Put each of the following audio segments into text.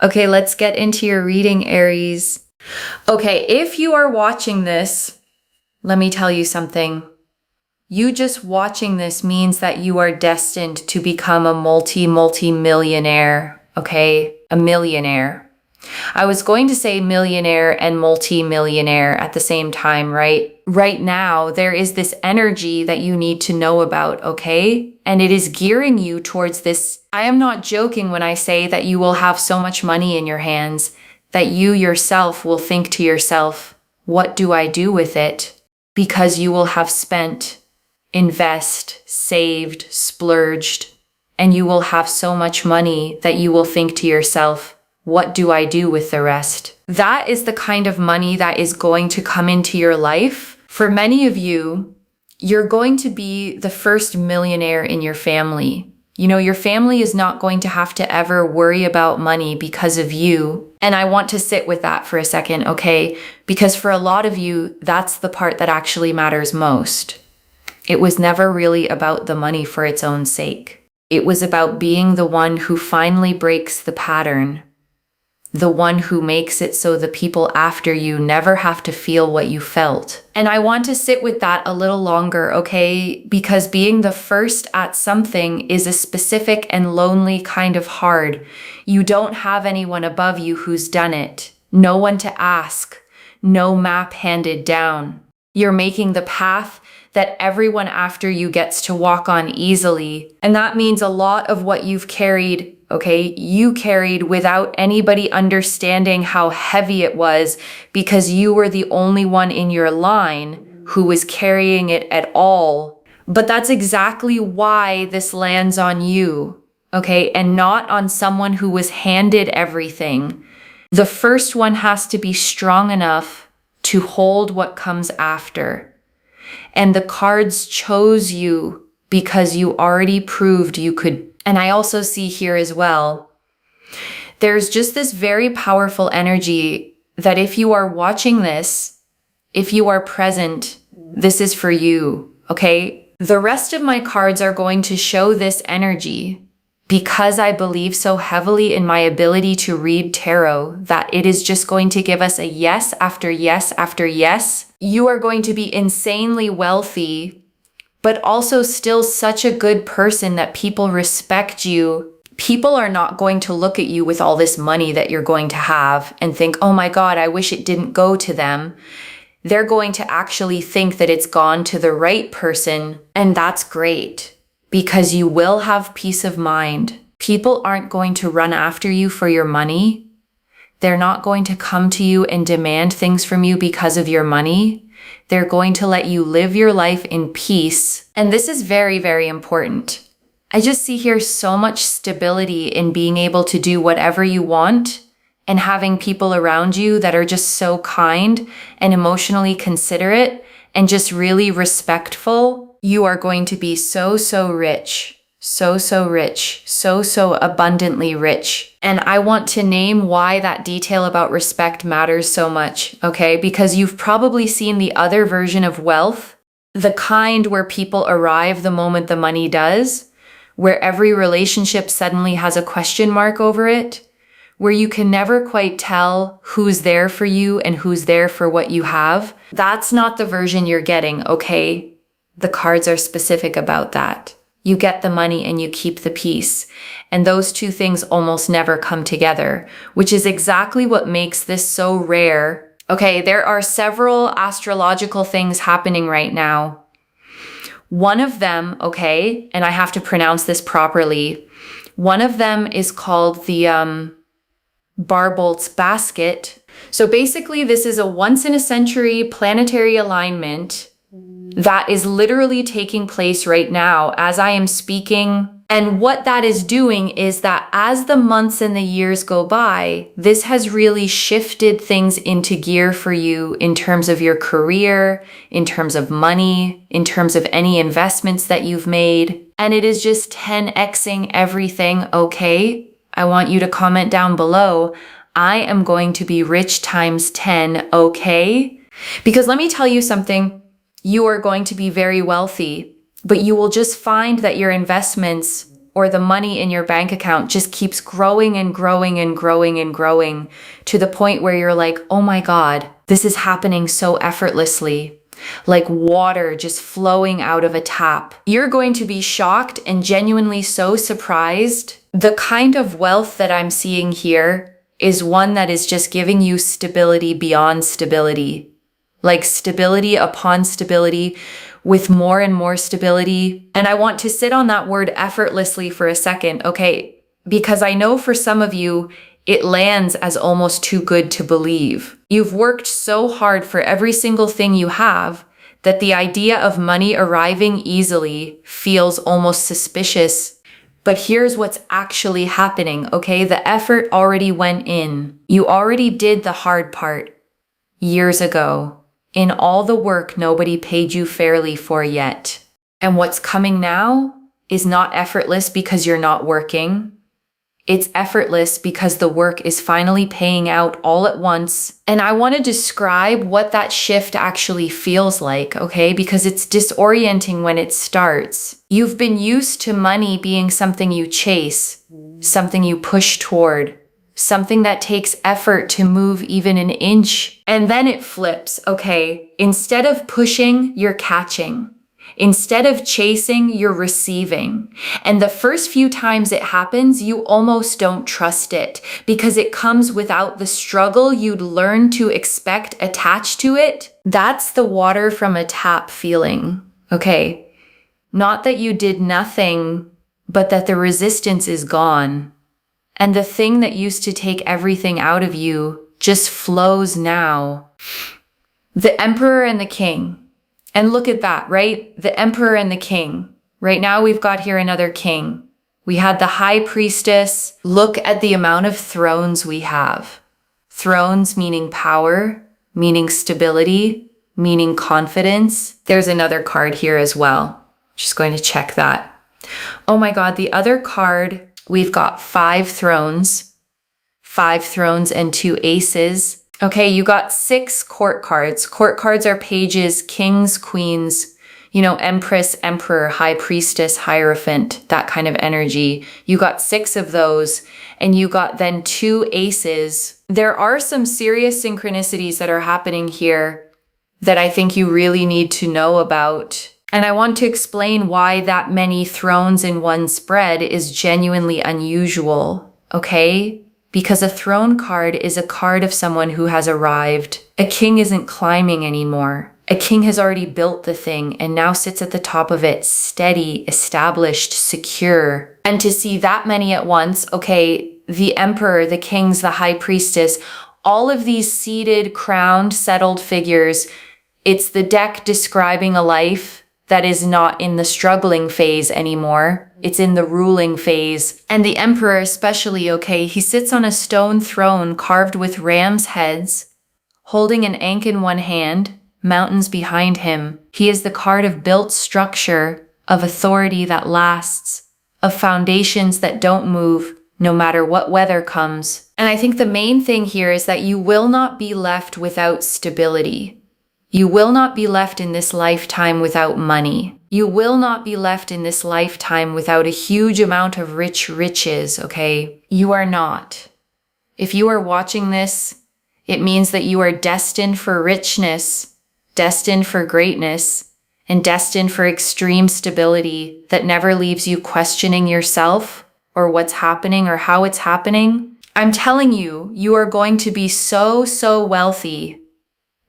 Okay, let's get into your reading, Aries. Okay, if you are watching this, let me tell you something. You just watching this means that you are destined to become a multi-millionaire, okay? A millionaire. I was going to say millionaire and multi-millionaire at the same time, right? Right now, there is this energy that you need to know about, okay? And it is gearing you towards this. I am not joking when I say that you will have so much money in your hands that you yourself will think to yourself, what do I do with it? Because you will have spent, invest, saved, splurged, and you will have so much money that you will think to yourself, what do I do with the rest? That is the kind of money that is going to come into your life. For many of you, you're going to be the first millionaire in your family. You know, your family is not going to have to ever worry about money because of you. And I want to sit with that for a second, okay? Because for a lot of you, that's the part that actually matters most. It was never really about the money for its own sake. It was about being the one who finally breaks the pattern. The one who makes it so the people after you never have to feel what you felt. And I want to sit with that a little longer, okay? Because being the first at something is a specific and lonely kind of hard. You don't have anyone above you who's done it. No one to ask. No map handed down. You're making the path that everyone after you gets to walk on easily. And that means a lot of what you've carried, okay, you carried without anybody understanding how heavy it was because you were the only one in your line who was carrying it at all. But that's exactly why this lands on you, okay, and not on someone who was handed everything. The first one has to be strong enough to hold what comes after. And the cards chose you because you already proved you could. And I also see here as well, there's just this very powerful energy that if you are watching this, if you are present, this is for you, okay? The rest of my cards are going to show this energy because I believe so heavily in my ability to read tarot that it is just going to give us a yes after yes after yes. You are going to be insanely wealthy, but also still such a good person that people respect you. People are not going to look at you with all this money that you're going to have and think, oh my God, I wish it didn't go to them. They're going to actually think that it's gone to the right person, and that's great. Because you will have peace of mind. People aren't going to run after you for your money. They're not going to come to you and demand things from you because of your money. They're going to let you live your life in peace. And this is very, very important. I just see here so much stability in being able to do whatever you want and having people around you that are just so kind and emotionally considerate and just really respectful. You are going to be so rich, so rich, so abundantly rich. And I want to name why that detail about respect matters so much, okay? Because you've probably seen the other version of wealth, the kind where people arrive the moment the money does, where every relationship suddenly has a question mark over it, where you can never quite tell who's there for you and who's there for what you have. That's not the version you're getting, okay? The cards are specific about that. You get the money and you keep the peace. And those two things almost never come together, which is exactly what makes this so rare. Okay, there are several astrological things happening right now. One of them, okay, and I have to pronounce this properly, one of them is called the Barbolt's basket. So basically this is a once-in-a-century planetary alignment that is literally taking place right now as I am speaking. And what that is doing is that as the months and the years go by, this has really shifted things into gear for you in terms of your career, in terms of money, in terms of any investments that you've made. And it is just 10xing everything, okay? I want you to comment down below, I am going to be rich times 10, okay? Because let me tell you something. You are going to be very wealthy, but you will just find that your investments or the money in your bank account just keeps growing and growing and growing and growing to the point where you're like, oh my God, this is happening so effortlessly, like water just flowing out of a tap. You're going to be shocked and genuinely so surprised. The kind of wealth that I'm seeing here is one that is just giving you stability beyond stability, like stability upon stability with more and more stability. And I want to sit on that word effortlessly for a second, okay? Because I know for some of you, it lands as almost too good to believe. You've worked so hard for every single thing you have that the idea of money arriving easily feels almost suspicious. But here's what's actually happening, okay? The effort already went in. You already did the hard part years ago. In all the work nobody paid you fairly for yet. And what's coming now is not effortless because you're not working. It's effortless because the work is finally paying out all at once. And I want to describe what that shift actually feels like, okay? Because it's disorienting when it starts. You've been used to money being something you chase, something you push toward, something that takes effort to move even an inch. And then it flips, okay? Instead of pushing, you're catching. Instead of chasing, you're receiving. And the first few times it happens, you almost don't trust it because it comes without the struggle you'd learn to expect attached to it. That's the water from a tap feeling, okay? Not that you did nothing, but that the resistance is gone. And the thing that used to take everything out of you just flows now. The Emperor and the King. And look at that, right? The Emperor and the King. Right now we've got here another king. We had the High Priestess. Look at the amount of thrones we have. Thrones meaning power, meaning stability, meaning confidence. There's another card here as well. Just going to check that. Oh my God, the other card, we've got 5 thrones and 2 aces. Okay, you got 6 court cards. Court cards are pages, kings, queens, empress, emperor, high priestess, hierophant, that kind of energy. You got 6 of those, and you got then 2 aces. There are some serious synchronicities that are happening here that I think you really need to know about. And I want to explain why that many thrones in one spread is genuinely unusual, okay? Because a throne card is a card of someone who has arrived. A king isn't climbing anymore. A king has already built the thing and now sits at the top of it, steady, established, secure. And to see that many at once, okay, the emperor, the kings, the high priestess, all of these seated, crowned, settled figures, it's the deck describing a life that is not in the struggling phase anymore. It's in the ruling phase. And the emperor especially, okay, he sits on a stone throne carved with ram's heads, holding an ankh in one hand, mountains behind him. He is the card of built structure, of authority that lasts, of foundations that don't move, no matter what weather comes. And I think the main thing here is that you will not be left without stability. You will not be left in this lifetime without money. You will not be left in this lifetime without a huge amount of riches, okay? You are not. If you are watching this, it means that you are destined for richness, destined for greatness, and destined for extreme stability that never leaves you questioning yourself or what's happening or how it's happening. I'm telling you, you are going to be so wealthy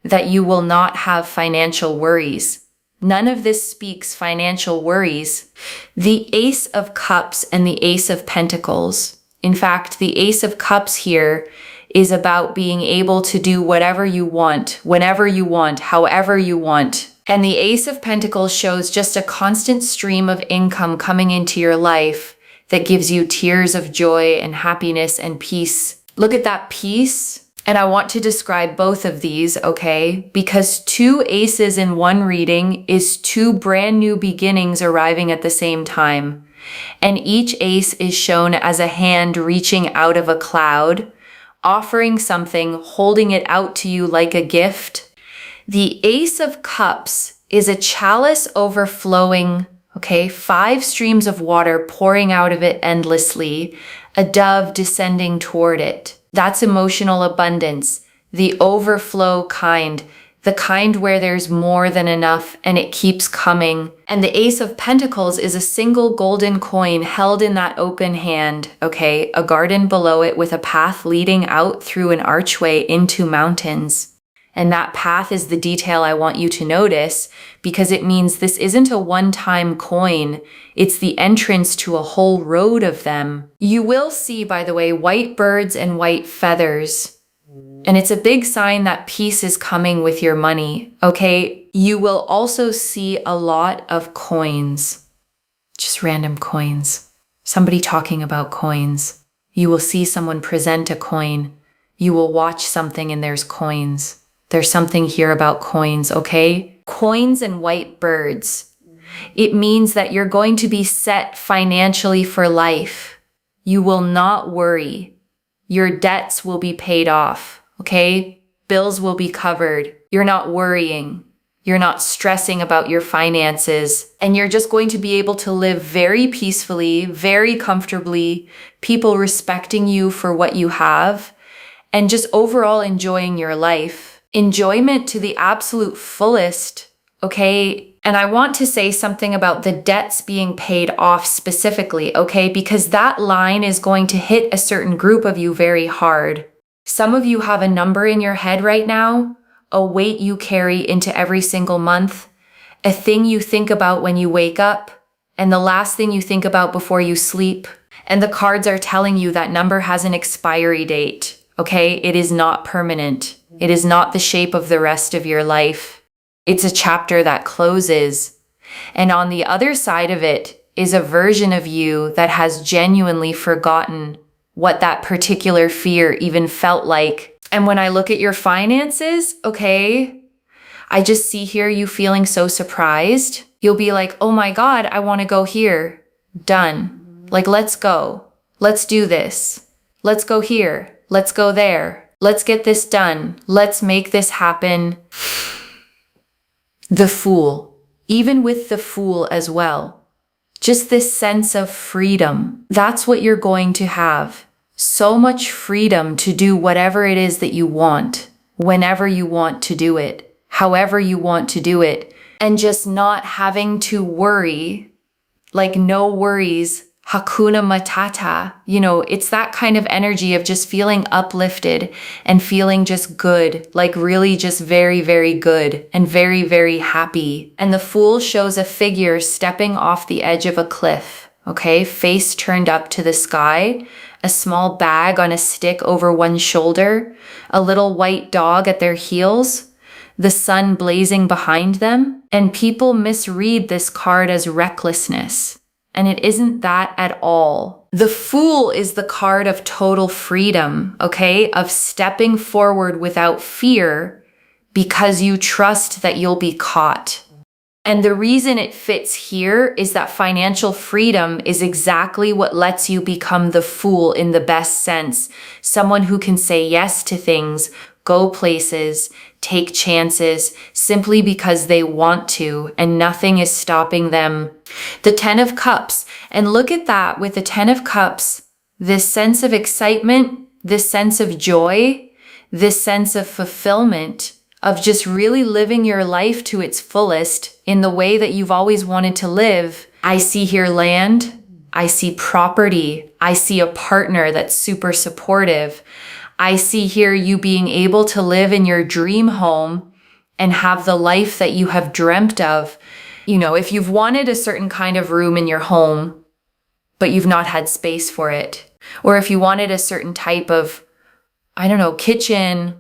that you will not have financial worries. None of this speaks financial worries. The Ace of Cups and the Ace of Pentacles. In fact, the Ace of Cups here is about being able to do whatever you want, whenever you want, however you want. And the Ace of Pentacles shows just a constant stream of income coming into your life that gives you tears of joy and happiness and peace. Look at that peace. And I want to describe both of these, okay? Because 2 aces in one reading is 2 brand new beginnings arriving at the same time. And each ace is shown as a hand reaching out of a cloud, offering something, holding it out to you like a gift. The Ace of Cups is a chalice overflowing, Okay, 5 streams of water pouring out of it endlessly, a dove descending toward it. That's emotional abundance, the overflow kind, the kind where there's more than enough and it keeps coming. And the Ace of Pentacles is a single golden coin held in that open hand, okay? A garden below it with a path leading out through an archway into mountains. And that path is the detail I want you to notice, because it means this isn't a one-time coin. It's the entrance to a whole road of them. You will see, by the way, white birds and white feathers. And it's a big sign that peace is coming with your money, okay? You will also see a lot of coins. Just random coins. Somebody talking about coins. You will see someone present a coin. You will watch something and there's coins. There's something here about coins, okay? Coins and white birds. It means that you're going to be set financially for life. You will not worry. Your debts will be paid off, okay? Bills will be covered. You're not worrying. You're not stressing about your finances. And you're just going to be able to live very peacefully, very comfortably, people respecting you for what you have, and just overall enjoying your life. Enjoyment to the absolute fullest, okay? And I want to say something about the debts being paid off specifically, okay? Because that line is going to hit a certain group of you very hard. Some of you have a number in your head right now, a weight you carry into every single month, a thing you think about when you wake up, and the last thing you think about before you sleep. And the cards are telling you that number has an expiry date, okay? It is not permanent. It is not the shape of the rest of your life. It's a chapter that closes. And on the other side of it is a version of you that has genuinely forgotten what that particular fear even felt like. And when I look at your finances, okay, I just see here you feeling so surprised. You'll be like, oh my God, I want to go here. Done. Like, let's go. Let's do this. Let's go here. Let's go there. Let's get this done. Let's make this happen. The Fool. Even with the Fool as well. Just this sense of freedom. That's what you're going to have. So much freedom to do whatever it is that you want, whenever you want to do it, however you want to do it, and just not having to worry, like no worries. Hakuna Matata, you know, it's that kind of energy of just feeling uplifted and feeling just good, like really just very, very good and very, very happy. And the Fool shows a figure stepping off the edge of a cliff, okay? Face turned up to the sky, a small bag on a stick over one shoulder, a little white dog at their heels, the sun blazing behind them. And people misread this card as recklessness. And it isn't that at all. The Fool is the card of total freedom, okay? Of stepping forward without fear because you trust that you'll be caught. And the reason it fits here is that financial freedom is exactly what lets you become the fool in the best sense. Someone who can say yes to things, go places, take chances simply because they want to, and nothing is stopping them. The 10 of Cups, and look at that with the 10 of Cups, this sense of excitement, this sense of joy, this sense of fulfillment, of just really living your life to its fullest in the way that you've always wanted to live. I see here land, I see property, I see a partner that's super supportive. I see here you being able to live in your dream home and have the life that you have dreamt of. You know, if you've wanted a certain kind of room in your home, but you've not had space for it, or if you wanted a certain type of, kitchen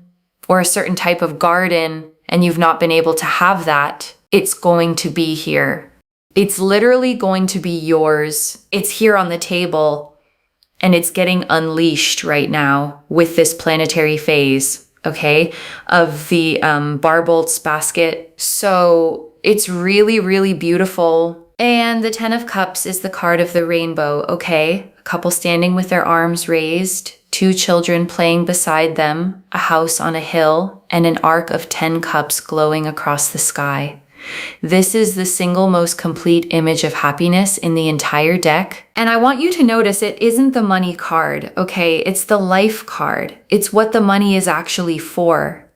or a certain type of garden and you've not been able to have that, it's going to be here. It's literally going to be yours. It's here on the table. And it's getting unleashed right now with this planetary phase, okay, of the Barbolt's basket. So it's really, really beautiful. And the 10 of Cups is the card of the rainbow, okay? A couple standing with their arms raised, 2 children playing beside them, a house on a hill, and an arc of 10 cups glowing across the sky. This is the single most complete image of happiness in the entire deck. And I want you to notice it isn't the money card, okay? It's the life card. It's what the money is actually for.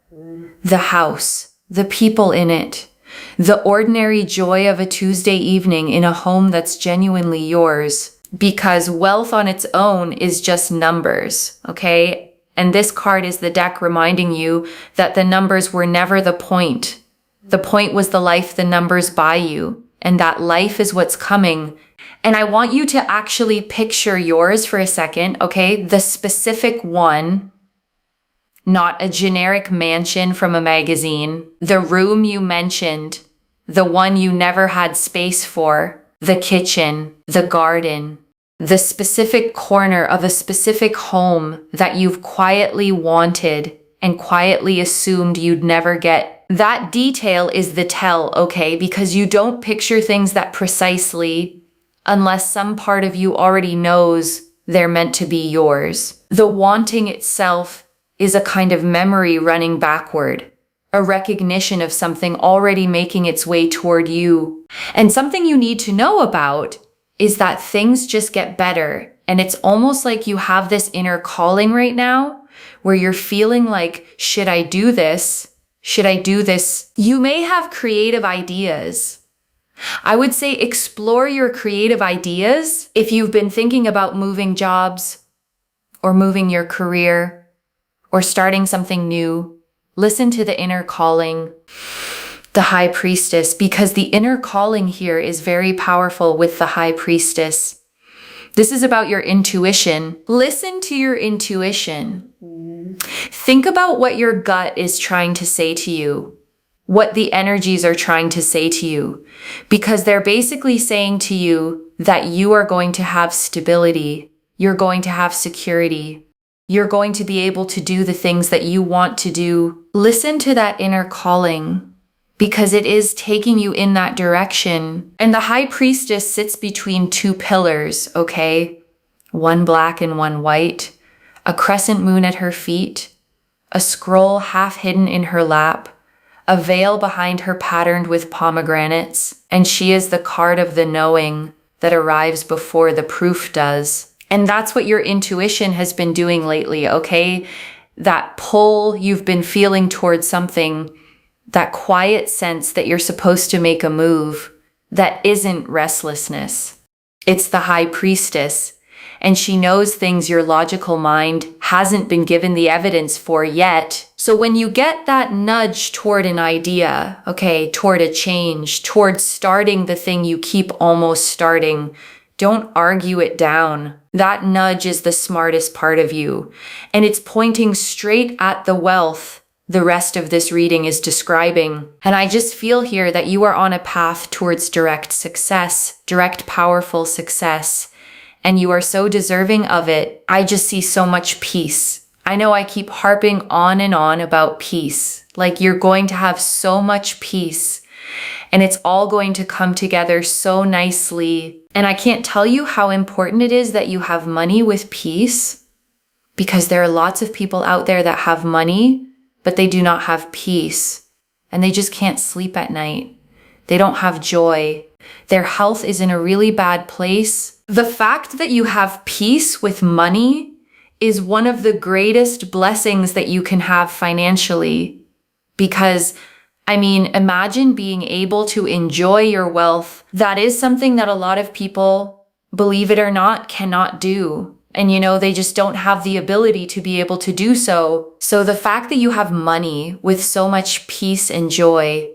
The house, the people in it, the ordinary joy of a Tuesday evening in a home that's genuinely yours. Because wealth on its own is just numbers, okay? And this card is the deck reminding you that the numbers were never the point. The point was the life the numbers buy you, and that life is what's coming. And I want you to actually picture yours for a second, okay? The specific one, not a generic mansion from a magazine, the room you mentioned, the one you never had space for, the kitchen, the garden, the specific corner of a specific home that you've quietly wanted and quietly assumed you'd never get. That detail is the tell, okay? Because you don't picture things that precisely unless some part of you already knows they're meant to be yours. The wanting itself is a kind of memory running backward, a recognition of something already making its way toward you. And something you need to know about is that things just get better. And it's almost like you have this inner calling right now where you're feeling like, should I do this? Should I do this? You may have creative ideas. I would say explore your creative ideas if you've been thinking about moving jobs or moving your career or starting something new. Listen to the inner calling, the High Priestess, because the inner calling here is very powerful with the High Priestess. This is about your intuition. Listen to your intuition. Think about what your gut is trying to say to you, what the energies are trying to say to you, because they're basically saying to you that you are going to have stability, you're going to have security, you're going to be able to do the things that you want to do. Listen to that inner calling, because it is taking you in that direction. And the High Priestess sits between two pillars, okay? One black and one white, a crescent moon at her feet, a scroll half hidden in her lap, a veil behind her patterned with pomegranates, and she is the card of the knowing that arrives before the proof does. And that's what your intuition has been doing lately, okay? That pull you've been feeling towards something, that quiet sense that you're supposed to make a move, that isn't restlessness. It's the High Priestess, and she knows things your logical mind hasn't been given the evidence for yet. So when you get that nudge toward an idea, okay, toward a change, toward starting the thing you keep almost starting, don't argue it down. That nudge is the smartest part of you, and it's pointing straight at the wealth the rest of this reading is describing. And I just feel here that you are on a path towards direct success, direct powerful success, and you are so deserving of it. I just see so much peace. I know I keep harping on and on about peace. Like you're going to have so much peace, and it's all going to come together so nicely. And I can't tell you how important it is that you have money with peace, because there are lots of people out there that have money, but they do not have peace, and they just can't sleep at night. They don't have joy. Their health is in a really bad place. The fact that you have peace with money is one of the greatest blessings that you can have financially. Because, I mean, imagine being able to enjoy your wealth. That is something that a lot of people, believe it or not, cannot do. And you know, they just don't have the ability to be able to do so. So the fact that you have money with so much peace and joy,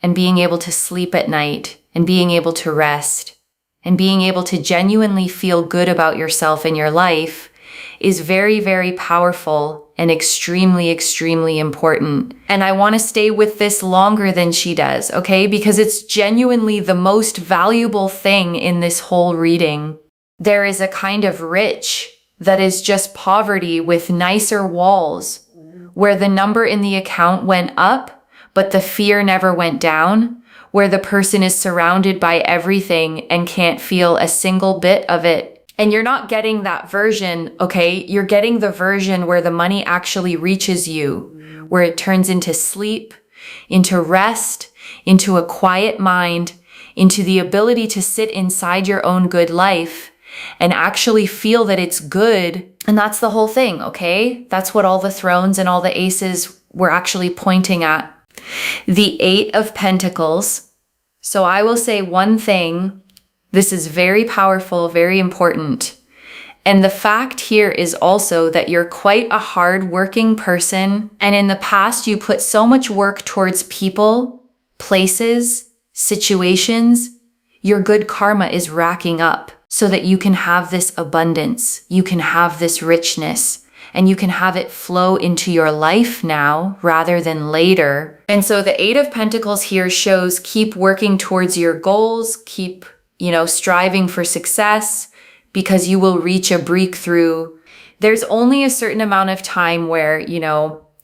and being able to sleep at night, and being able to rest, and being able to genuinely feel good about yourself and your life is very, very powerful and extremely, extremely important. And I want to stay with this longer than she does, okay? Because it's genuinely the most valuable thing in this whole reading. There is a kind of rich that is just poverty with nicer walls, where the number in the account went up, but the fear never went down, where the person is surrounded by everything and can't feel a single bit of it. And you're not getting that version, okay? You're getting the version where the money actually reaches you, where it turns into sleep, into rest, into a quiet mind, into the ability to sit inside your own good life and actually feel that it's good. And that's the whole thing, okay? That's what all the thrones and all the aces were actually pointing at. The Eight of Pentacles. So I will say one thing. This is very powerful, very important. And the fact here is also that you're quite a hard-working person. And in the past, you put so much work towards people, places, situations. Your good karma is racking up so that you can have this abundance. You can have this richness. And you can have it flow into your life now rather than later. And so the Eight of Pentacles here shows keep working towards your goals, keep, striving for success, because you will reach a breakthrough. There's only a certain amount of time where,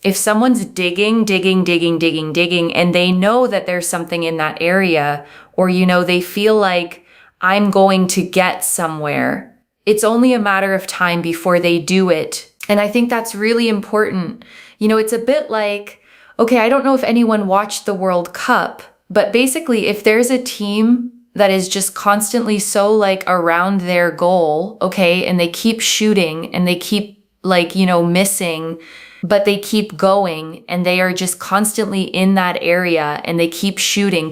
if someone's digging, and they know that there's something in that area, or, they feel like I'm going to get somewhere, it's only a matter of time before they do it. And I think that's really important. It's a bit like, okay, I don't know if anyone watched the World Cup, but basically if there's a team that is just constantly so around their goal, okay, and they keep shooting and they keep missing, but they keep going and they are just constantly in that area and they keep shooting,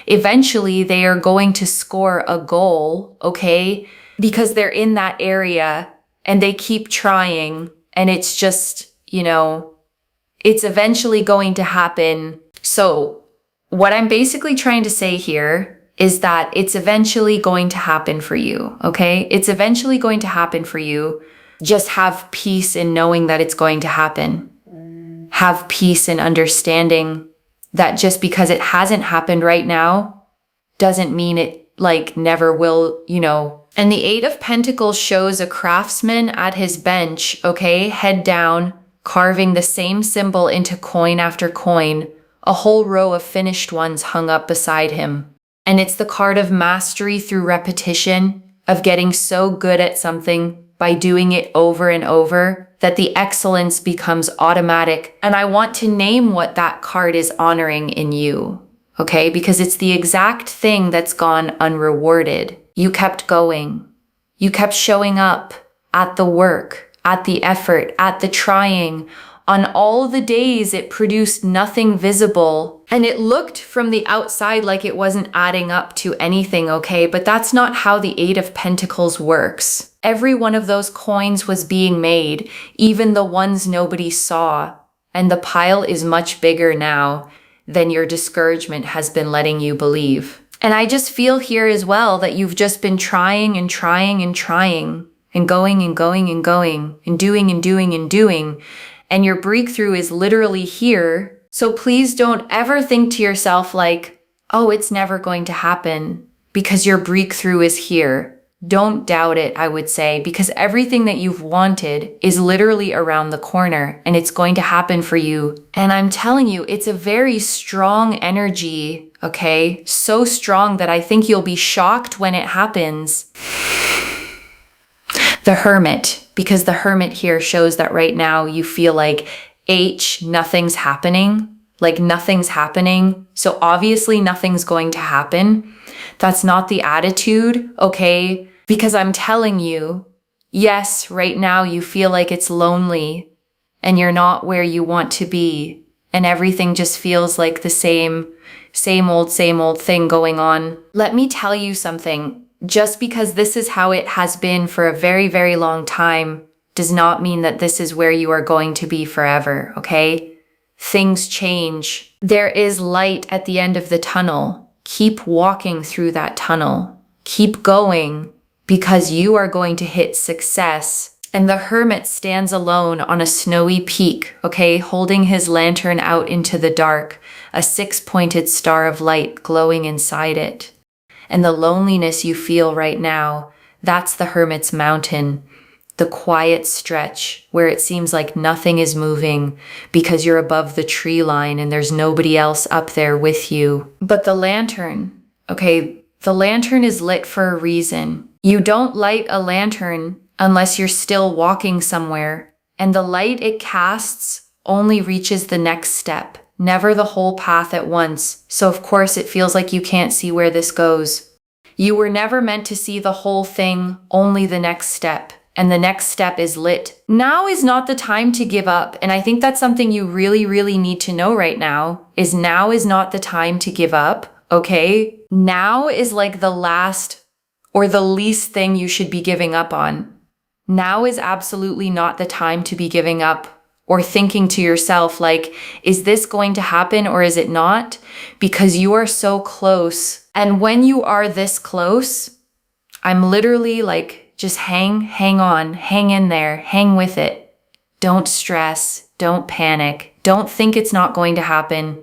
eventually they are going to score a goal, okay, because they're in that area and they keep trying, and it's just, it's eventually going to happen. So what I'm basically trying to say here is that it's eventually going to happen for you, okay? It's eventually going to happen for you. Just have peace in knowing that it's going to happen. Have peace in understanding that just because it hasn't happened right now doesn't mean it never will, And the Eight of Pentacles shows a craftsman at his bench, okay, head down, carving the same symbol into coin after coin, a whole row of finished ones hung up beside him. And it's the card of mastery through repetition, of getting so good at something by doing it over and over that the excellence becomes automatic. And I want to name what that card is honoring in you, okay? Because it's the exact thing that's gone unrewarded. You kept going. You kept showing up at the work, at the effort, at the trying. On all the days it produced nothing visible, and it looked from the outside like it wasn't adding up to anything, okay? But that's not how the Eight of Pentacles works. Every one of those coins was being made, even the ones nobody saw. And the pile is much bigger now than your discouragement has been letting you believe. And I just feel here as well that you've just been trying and trying and trying and going and going and going and doing and doing and doing. And your breakthrough is literally here. So please don't ever think to yourself oh, it's never going to happen, because your breakthrough is here. Don't doubt it, I would say, because everything that you've wanted is literally around the corner and it's going to happen for you. And I'm telling you, it's a very strong energy, okay? So strong that I think you'll be shocked when it happens. The Hermit, because the Hermit here shows that right now you feel nothing's happening. Nothing's happening. So obviously nothing's going to happen. That's not the attitude, okay? Because I'm telling you, yes, right now you feel like it's lonely and you're not where you want to be. And everything just feels like the same old thing going on. Let me tell you something. Just because this is how it has been for a very, very long time does not mean that this is where you are going to be forever, okay? Things change. There is light at the end of the tunnel. Keep walking through that tunnel. Keep going, because you are going to hit success. And the Hermit stands alone on a snowy peak, okay, holding his lantern out into the dark, a 6-pointed star of light glowing inside it. And the loneliness you feel right now, that's the Hermit's mountain, the quiet stretch where it seems like nothing is moving because you're above the tree line and there's nobody else up there with you. But the lantern, okay, the lantern is lit for a reason. You don't light a lantern unless you're still walking somewhere, and the light it casts only reaches the next step, never the whole path at once, so of course it feels like you can't see where this goes. You were never meant to see the whole thing, only the next step. And the next step is lit. Now is not the time to give up. And I think that's something you really, really need to know right now is not the time to give up. Okay? Now is like the last or the least thing you should be giving up on. Now is absolutely not the time to be giving up or thinking to yourself like, is this going to happen or is it not? Because you are so close. And when you are this close, I'm literally like, just hang on, hang in there, hang with it. Don't stress, don't panic, don't think it's not going to happen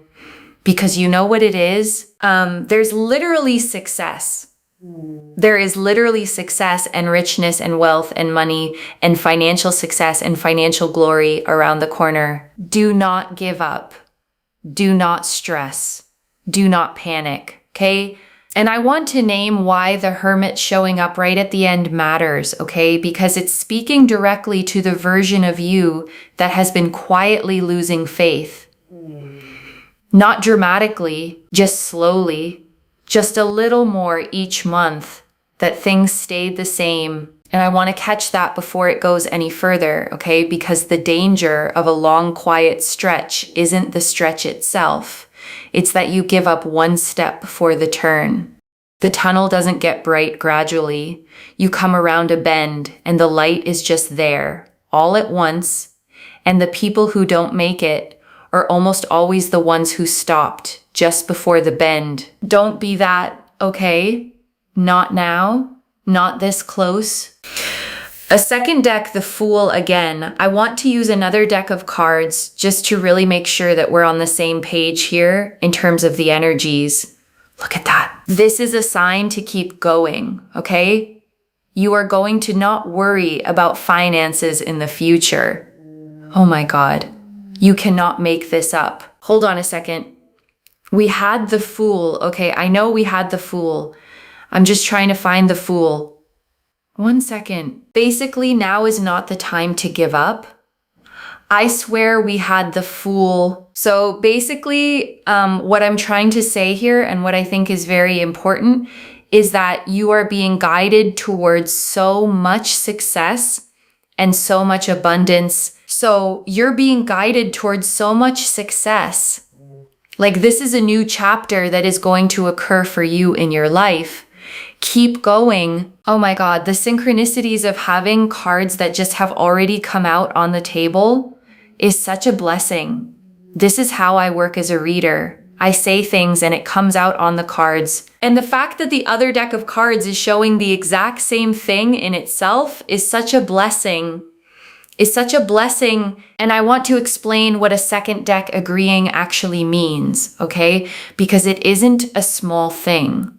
because you know what it is. There's literally success. There is literally success and richness and wealth and money and financial success and financial glory around the corner. Do not give up. Do not stress. Do not panic, okay? And I want to name why the Hermit showing up right at the end matters, okay? Because it's speaking directly to the version of you that has been quietly losing faith. Not dramatically, just slowly, just a little more each month, that things stayed the same. And I want to catch that before it goes any further, okay? Because the danger of a long, quiet stretch isn't the stretch itself. It's that you give up one step before the turn. The tunnel doesn't get bright gradually. You come around a bend and the light is just there, all at once. And the people who don't make it are almost always the ones who stopped just before the bend. Don't be that, okay? Not now, not this close. A second deck, the Fool again. I want to use another deck of cards just to really make sure that we're on the same page here in terms of the energies. Look at that. This is a sign to keep going, okay? You are going to not worry about finances in the future. Oh my God. You cannot make this up. Hold on a second. We had the Fool. Okay, I know we had the Fool. I'm just trying to find the Fool. 1 second. Basically, now is not the time to give up. I swear we had the Fool. So basically, what I'm trying to say here and what I think is very important is that you are being guided towards so much success and so much abundance. So you're being guided towards so much success. Like this is a new chapter that is going to occur for you in your life. Keep going. Oh my God, the synchronicities of having cards that just have already come out on the table is such a blessing. This is how I work as a reader. I say things and it comes out on the cards. And the fact that the other deck of cards is showing the exact same thing in itself is such a blessing. And I want to explain what a second deck agreeing actually means, okay? Because it isn't a small thing.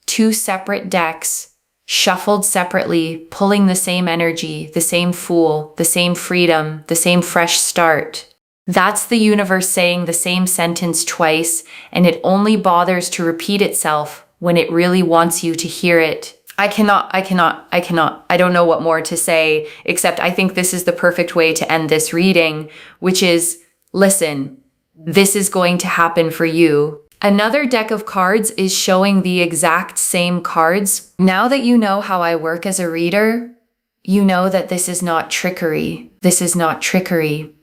2 separate decks, shuffled separately, pulling the same energy, the same Fool, the same freedom, the same fresh start. That's the universe saying the same sentence twice, and it only bothers to repeat itself when it really wants you to hear it. I don't know what more to say, except I think this is the perfect way to end this reading, which is, listen, this is going to happen for you. Another deck of cards is showing the exact same cards. Now that you know how I work as a reader, you know that this is not trickery. This is not trickery.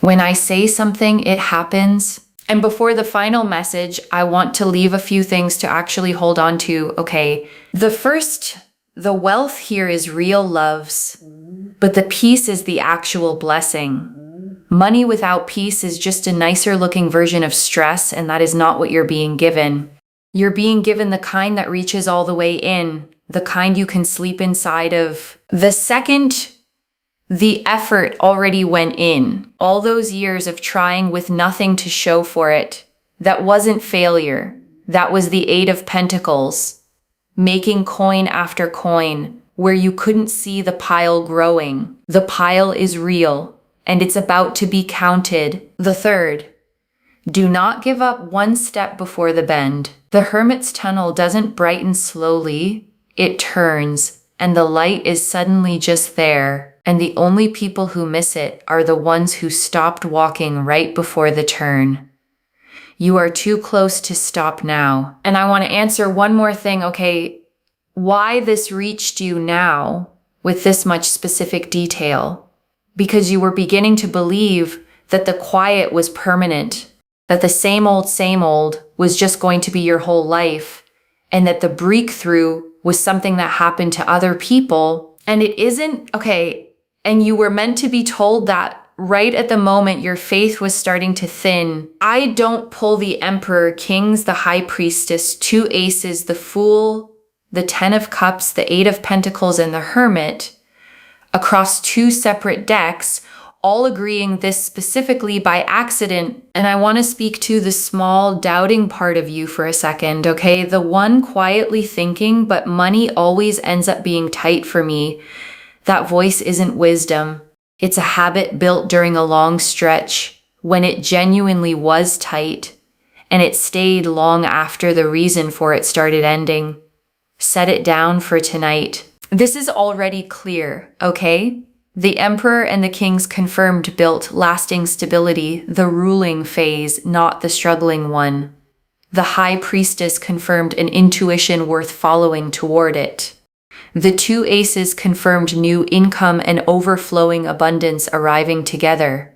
When I say something, it happens. And before the final message, I want to leave a few things to actually hold on to. Okay, the wealth here is real loves, but the peace is the actual blessing. Money without peace is just a nicer looking version of stress, and that is not what you're being given. You're being given the kind that reaches all the way in, the kind you can sleep inside of. The second the effort already went in, all those years of trying with nothing to show for it, that wasn't failure. That was the 8 of Pentacles, making coin after coin, where you couldn't see the pile growing. The pile is real. And it's about to be counted. The third, do not give up one step before the bend. The Hermit's tunnel doesn't brighten slowly, it turns, and the light is suddenly just there. And the only people who miss it are the ones who stopped walking right before the turn. You are too close to stop now. And I want to answer one more thing, okay? Why this reached you now with this much specific detail? Because you were beginning to believe that the quiet was permanent, that the same old was just going to be your whole life, and that the breakthrough was something that happened to other people. And it isn't, okay, and you were meant to be told that right at the moment your faith was starting to thin. I don't pull the Emperor, Kings, the High Priestess, 2 Aces, the Fool, the 10 of Cups, the 8 of Pentacles, and the Hermit across 2 separate decks, all agreeing this specifically by accident. And I want to speak to the small doubting part of you for a second, okay? The one quietly thinking, but money always ends up being tight for me. That voice isn't wisdom. It's a habit built during a long stretch when it genuinely was tight, and it stayed long after the reason for it started ending. Set it down for tonight. This is already clear, okay? The Emperor and the Kings confirmed built lasting stability, the ruling phase, not the struggling one. The High Priestess confirmed an intuition worth following toward it. The 2 Aces confirmed new income and overflowing abundance arriving together.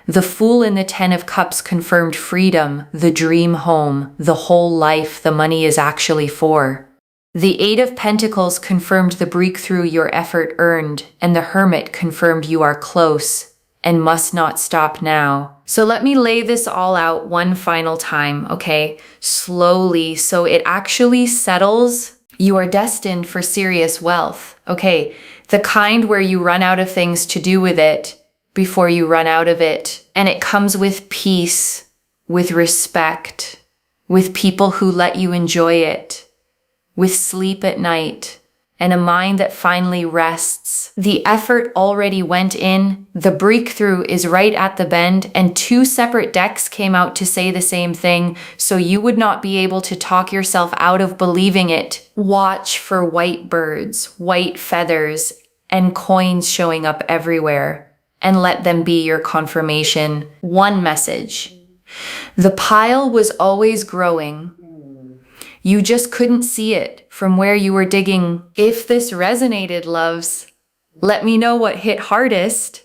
The Fool and the 10 of Cups confirmed freedom, the dream home, the whole life the money is actually for. The 8 of Pentacles confirmed the breakthrough your effort earned, and the Hermit confirmed you are close and must not stop now. So let me lay this all out one final time, okay? Slowly, so it actually settles. You are destined for serious wealth, okay? The kind where you run out of things to do with it before you run out of it. And it comes with peace, with respect, with people who let you enjoy it, with sleep at night, and a mind that finally rests. The effort already went in, the breakthrough is right at the bend, and 2 separate decks came out to say the same thing, so you would not be able to talk yourself out of believing it. Watch for white birds, white feathers, and coins showing up everywhere, and let them be your confirmation. One message. The pile was always growing. You just couldn't see it from where you were digging. If this resonated, loves, let me know what hit hardest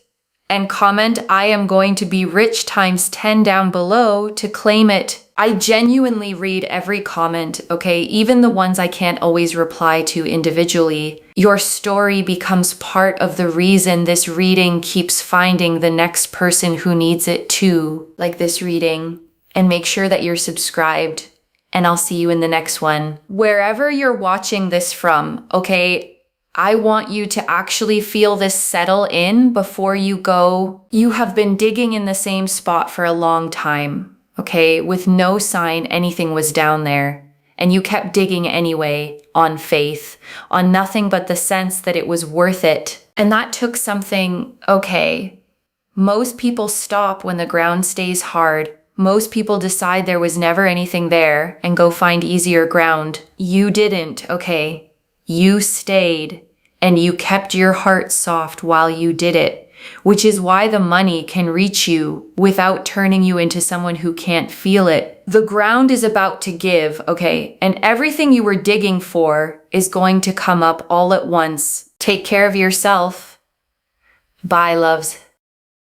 and comment I am going to be rich times 10 down below to claim it. I genuinely read every comment, okay? Even the ones I can't always reply to individually. Your story becomes part of the reason this reading keeps finding the next person who needs it too, like this reading. And make sure that you're subscribed. And I'll see you in the next one. Wherever you're watching this from, okay, I want you to actually feel this settle in before you go. You have been digging in the same spot for a long time, okay, with no sign anything was down there. And you kept digging anyway, on faith, on nothing but the sense that it was worth it. And that took something, okay. Most people stop when the ground stays hard. Most people decide there was never anything there and go find easier ground. You didn't, okay? You stayed, and you kept your heart soft while you did it, which is why the money can reach you without turning you into someone who can't feel it. The ground is about to give, okay? And everything you were digging for is going to come up all at once. Take care of yourself. Bye, loves.